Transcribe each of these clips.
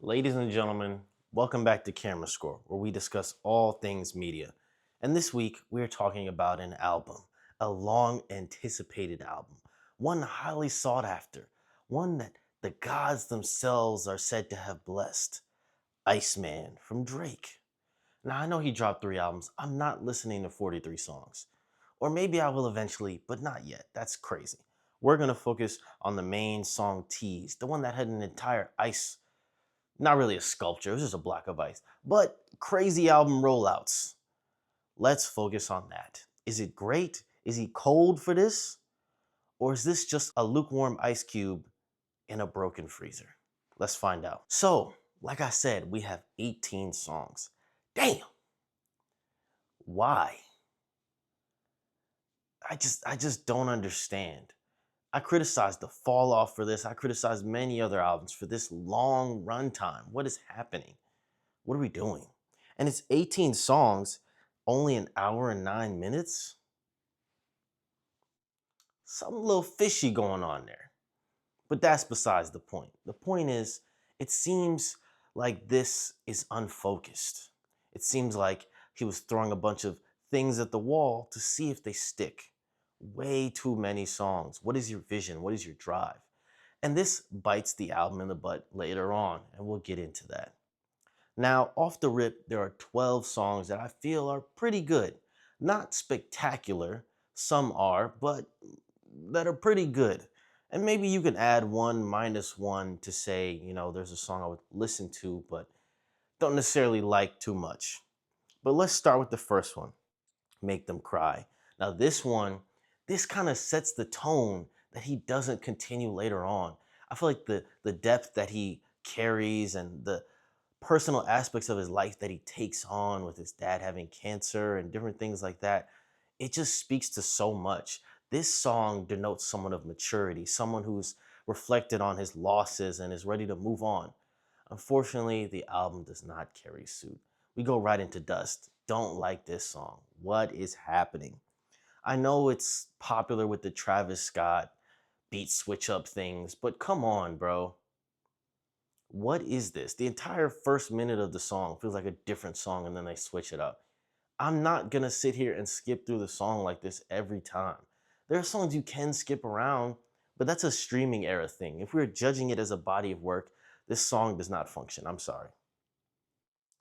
Ladies and gentlemen, welcome back to Camerascore, where we discuss all things media. And this week, we're talking about an album, a long anticipated album, one highly sought after, one that the gods themselves are said to have blessed. Iceman from Drake. Now, I know he dropped 3 albums. I'm not listening to 43 songs. Or maybe I will eventually, but not yet. That's crazy. We're going to focus on the main song Tease, the one that had an entire ice, not really a sculpture, it was just a block of ice, but crazy album rollouts. Let's focus on that. Is it great? Is he cold for this? Or is this just a lukewarm ice cube in a broken freezer? Let's find out. So, like I said, we have 18 songs. Damn. Why? I just don't understand. I criticized the fall off for this. I criticized many other albums for this long runtime. What is happening? What are we doing? And it's 18 songs, only an hour and 9 minutes. Something a little fishy going on there. But that's besides the point. The point is, it seems like this is unfocused. It seems like he was throwing a bunch of things at the wall to see if they stick. Way too many songs. What is your vision? What is your drive? And this bites the album in the butt later on, and we'll get into that. Now, off the rip, there are 12 songs that I feel are pretty good. Not spectacular, some are, but that are pretty good. And maybe you can add one minus one to say, there's a song I would listen to, but don't necessarily like too much. But let's start with the first one, Make Them Cry. Now, this kind of sets the tone that he doesn't continue later on. I feel like the depth that he carries and the personal aspects of his life that he takes on with his dad having cancer and different things like that, it just speaks to so much. This song denotes someone of maturity, someone who's reflected on his losses and is ready to move on. Unfortunately, the album does not carry suit. We go right into Dust. Don't like this song. What is happening? I know it's popular with the Travis Scott beat switch up things, but come on, bro. What is this? The entire first minute of the song feels like a different song and then they switch it up. I'm not gonna sit here and skip through the song like this every time. There are songs you can skip around, but that's a streaming era thing. If we're judging it as a body of work, this song does not function. I'm sorry.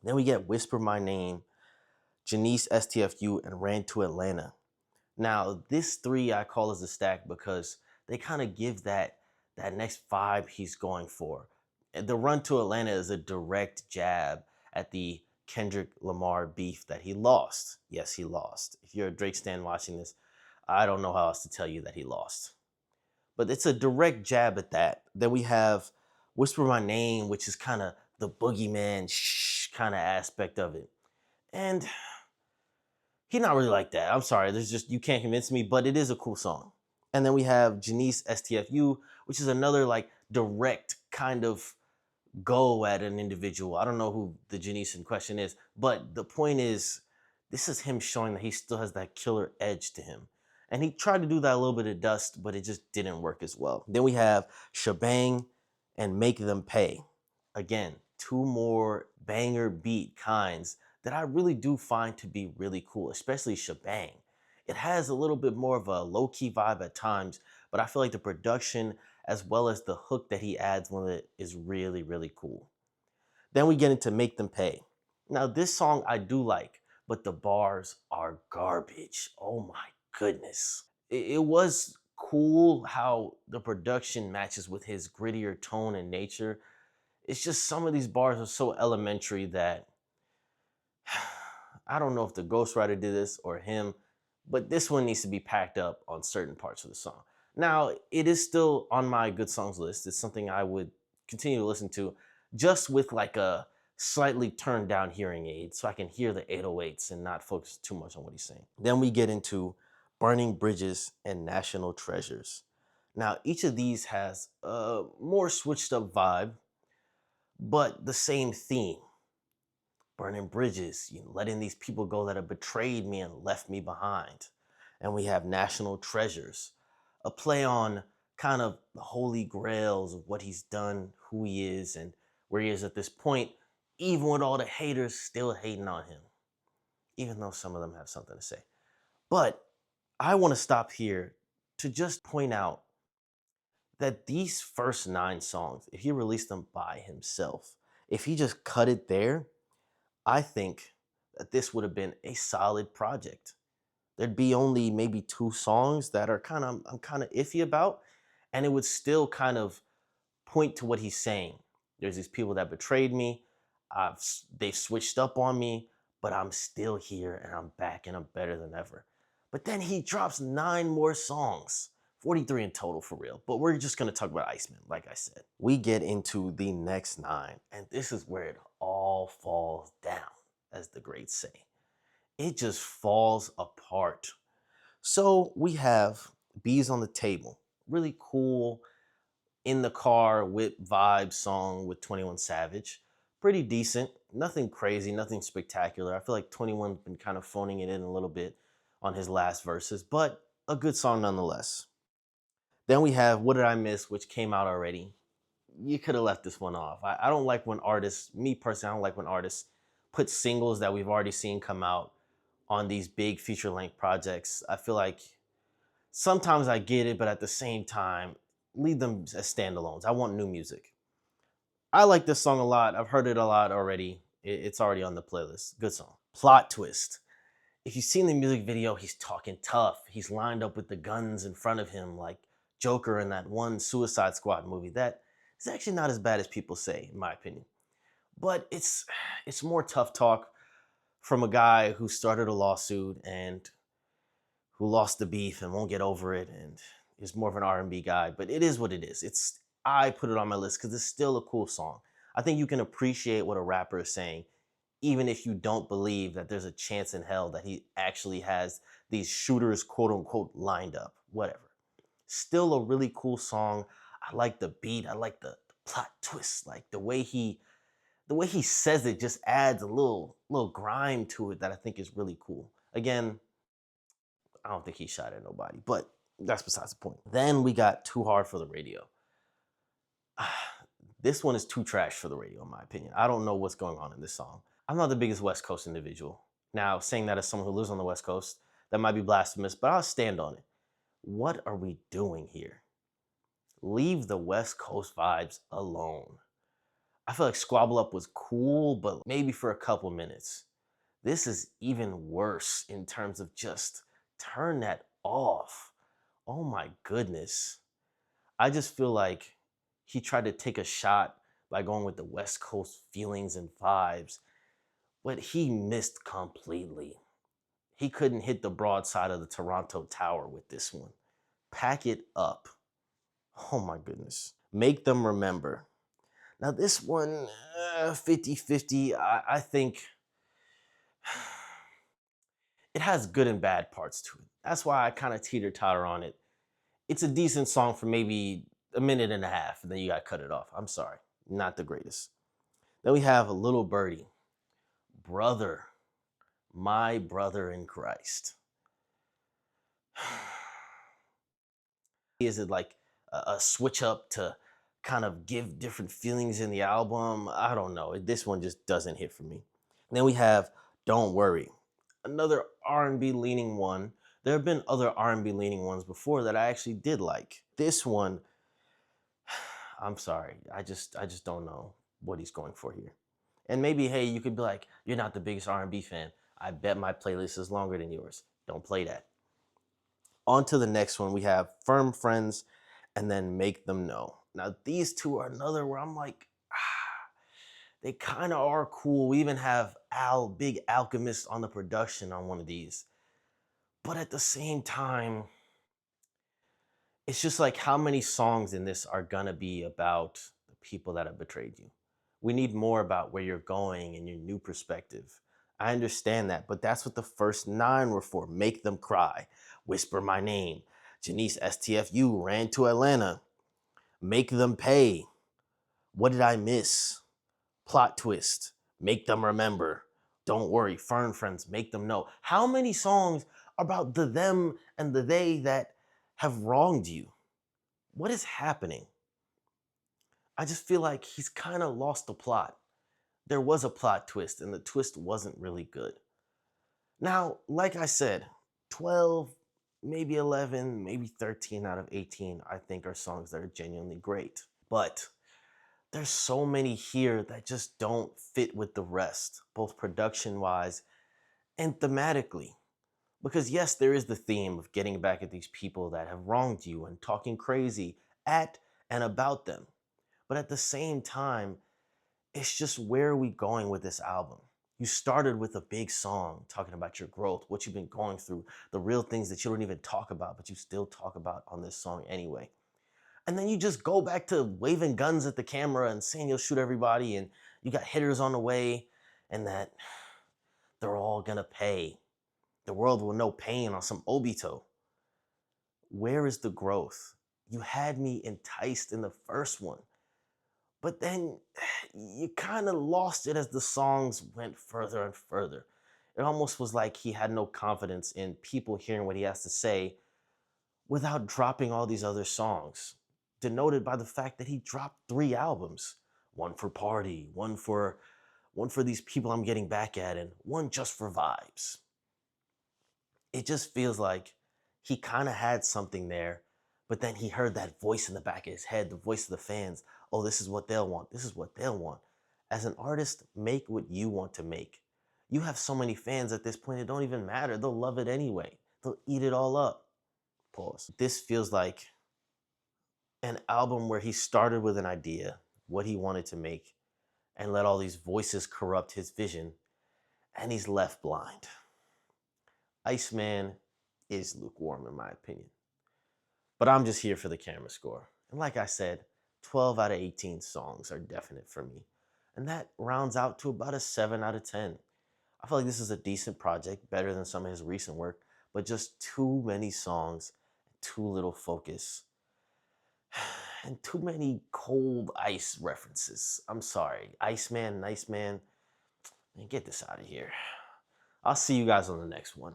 Then we get Whisper My Name, Janice STFU, and Ran to Atlanta. Now, this three I call as a stack because they kind of give that next vibe he's going for. And the Run to Atlanta is a direct jab at the Kendrick Lamar beef that he lost. Yes, he lost. If you're a Drake stan watching this, I don't know how else to tell you that he lost. But it's a direct jab at that. Then we have Whisper My Name, which is kind of the boogeyman shh kind of aspect of it. And he's not really like that. I'm sorry. You can't convince me, but it is a cool song. And then we have Janice STFU, which is another like direct kind of go at an individual. I don't know who the Janice in question is, but the point is, this is him showing that he still has that killer edge to him. And he tried to do that a little bit at Dust, but it just didn't work as well. Then we have Shebang and Make Them Pay. Again, two more banger beat kinds that I really do find to be really cool, especially Shebang. It has a little bit more of a low-key vibe at times, but I feel like the production as well as the hook that he adds with it is really, really cool. Then we get into Make Them Pay. Now, this song I do like, but the bars are garbage. Oh my goodness. It was cool how the production matches with his grittier tone and nature. It's just some of these bars are so elementary that I don't know if the ghostwriter did this or him, but this one needs to be packed up on certain parts of the song. Now, it is still on my good songs list. It's something I would continue to listen to just with like a slightly turned down hearing aid so I can hear the 808s and not focus too much on what he's saying. Then we get into Burning Bridges and National Treasures. Now, each of these has a more switched up vibe, but the same theme. Burning bridges, letting these people go that have betrayed me and left me behind. And we have National Treasures, a play on kind of the holy grails of what he's done, who he is, and where he is at this point, even with all the haters still hating on him, even though some of them have something to say. But I want to stop here to just point out that these first 9 songs, if he released them by himself, if he just cut it there, I think that this would have been a solid project. There'd be only maybe 2 songs that are I'm kind of iffy about, and it would still kind of point to what he's saying. There's these people that betrayed me. They've switched up on me, but I'm still here and I'm back and I'm better than ever. But then he drops 9 more songs, 43 in total for real. But we're just gonna talk about ICEMAN, like I said. We get into the next 9, and this is where it all falls down, as the greats say. It just falls apart. So we have Bees on the Table, really cool in the car with vibe song with 21 Savage. Pretty decent, nothing crazy, nothing spectacular. I feel like 21's been kind of phoning it in a little bit on his last verses, but a good song nonetheless. Then we have What Did I Miss, which came out already. You could have left this one off. I don't like when artists, me personally, I don't like when artists put singles that we've already seen come out on these big feature length projects. I feel like sometimes I get it, but at the same time, leave them as standalones. I want new music. I like this song a lot. I've heard it a lot already. It's already on the playlist. Good song. Plot Twist. If you've seen the music video, he's talking tough. He's lined up with the guns in front of him like Joker in that one Suicide Squad movie. That is actually not as bad as people say, in my opinion. But it's more tough talk from a guy who started a lawsuit and who lost the beef and won't get over it and is more of an R&B guy. But it is what it is. I put it on my list because it's still a cool song. I think you can appreciate what a rapper is saying, even if you don't believe that there's a chance in hell that he actually has these shooters, quote unquote, lined up. Whatever. Still a really cool song. I like the beat. I like the plot twist. Like the way he says it just adds a little grime to it that I think is really cool. Again, I don't think he shot at nobody, but that's besides the point. Then we got Too Hard for the Radio. This one is too trash for the radio, in my opinion. I don't know what's going on in this song. I'm not the biggest West Coast individual. Now, saying that as someone who lives on the West Coast, that might be blasphemous, but I'll stand on it. What are we doing here? Leave the West Coast vibes alone. I feel like Squabble Up was cool, but maybe for a couple minutes. This is even worse in terms of just turn that off. Oh my goodness. I just feel like he tried to take a shot by going with the West Coast feelings and vibes, but he missed completely. He couldn't hit the broadside of the Toronto Tower with this one. Pack it up. Oh my goodness. Make Them Remember. Now this one, 50-50, I think it has good and bad parts to it. That's why I kind of teeter-totter on it. It's a decent song for maybe a minute and a half, and then you got to cut it off. I'm sorry, not the greatest. Then we have Little Birdie. Brother, my brother in Christ. Is it like a switch up to kind of give different feelings in the album? I don't know. This one just doesn't hit for me. And then we have Don't Worry, another R&B leaning one. There have been other R&B leaning ones before that I actually did like. This one, I'm sorry, I just don't know what he's going for here. And maybe, hey, you could be like, you're not the biggest R&B fan. I bet my playlist is longer than yours. Don't play that. On to the next one. We have Firm Friends and then Make Them Know. Now, these two are another where I'm like, they kind of are cool. We even have Big Alchemist on the production on one of these. But at the same time, it's just like how many songs in this are gonna be about the people that have betrayed you? We need more about where you're going and your new perspective. I understand that, but that's what the first 9 were for. Make Them Cry, Whisper My Name, Janice STFU Ran to Atlanta, Make Them Pay, What Did I Miss, Plot Twist, Make Them Remember, Don't Worry, Fern Friends, Make Them Know. How many songs are about the them and the they that have wronged you? What is happening? I just feel like he's kind of lost the plot. There was a plot twist, and the twist wasn't really good. Now, like I said, 12, maybe 11, maybe 13 out of 18, I think are songs that are genuinely great. But there's so many here that just don't fit with the rest, both production wise and thematically. Because, yes, there is the theme of getting back at these people that have wronged you and talking crazy at and about them. But at the same time, it's just, where are we going with this album? You started with a big song talking about your growth, what you've been going through, the real things that you don't even talk about, but you still talk about on this song anyway. And then you just go back to waving guns at the camera and saying you'll shoot everybody and you got hitters on the way and that they're all gonna pay. The world will know pain on some Obito. Where is the growth? You had me enticed in the first one, but then you kind of lost it as the songs went further and further. It almost was like he had no confidence in people hearing what he has to say without dropping all these other songs, denoted by the fact that he dropped 3 albums. One for party, one for these people I'm getting back at, and one just for vibes. It just feels like he kind of had something there, but then he heard that voice in the back of his head, the voice of the fans. Oh, this is what they'll want. This is what they'll want. As an artist, make what you want to make. You have so many fans at this point, it don't even matter. They'll love it anyway. They'll eat it all up. Pause. This feels like an album where he started with an idea, what he wanted to make, and let all these voices corrupt his vision, and he's left blind. Iceman is lukewarm in my opinion. But I'm just here for the camera score. And like I said, 12 out of 18 songs are definite for me. And that rounds out to about a 7 out of 10. I feel like this is a decent project, better than some of his recent work, but just too many songs, too little focus, and too many cold ice references. I'm sorry. Iceman, Nice Man, man, get this out of here. I'll see you guys on the next one.